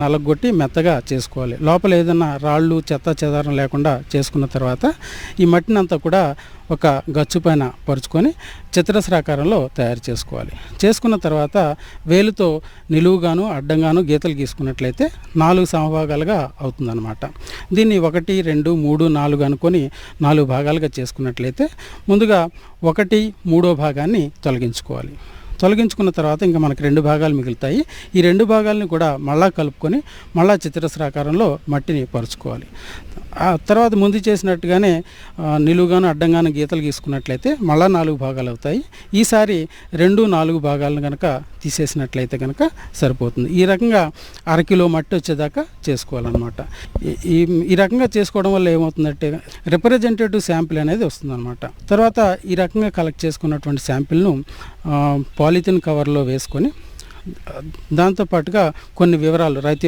నలగొట్టి మెత్తగా చేసుకోవాలి. లోపల ఏదైనా రాళ్ళు, చెత్త చెదారం లేకుండా చేసుకున్న తర్వాత ఈ మట్టిని అంతా కూడా ఒక గచ్చు పైన పరుచుకొని చతురస్రాకారంలో తయారు చేసుకోవాలి. చేసుకున్న తర్వాత వేలుతో నిలువుగాను అడ్డంగాను గీతలు గీసుకున్నట్లయితే 4 సమభాగాలుగా అవుతుందన్నమాట. దీన్ని 1, 2, 3, 4 అనుకొని 4 భాగాలుగా చేసుకున్నట్లయితే ముందుగా 1, 3వ భాగాన్ని తొలగించుకోవాలి. తొలగించుకున్న తర్వాత ఇంకా మనకు 2 భాగాలు మిగులుతాయి. ఈ 2 భాగాలని కూడా మళ్ళా కలుపుకొని మళ్ళా చతురస్రాకారంలో మట్టిని పరుచుకోవాలి. ఆ తర్వాత ముందు చేసినట్టుగానే నిలువుగాను అడ్డంగాను గీతలు గీసుకున్నట్లయితే మళ్ళా 4 భాగాలు అవుతాయి. ఈసారి 2, 4 భాగాలను కనుక తీసేసినట్లయితే కనుక సరిపోతుంది. ఈ రకంగా అరకిలో మట్టి వచ్చేదాకా చేసుకోవాలన్నమాట. ఈ రకంగా చేసుకోవడం వల్ల ఏమవుతుందంటే రిప్రజెంటేటివ్ శాంపిల్ అనేది వస్తుందన్నమాట. తర్వాత ఈ రకంగా కలెక్ట్ చేసుకున్నటువంటి శాంపిల్ను పాలిథిన్ కవర్లో వేసుకొని దాంతోపాటుగా కొన్ని వివరాలు రైతు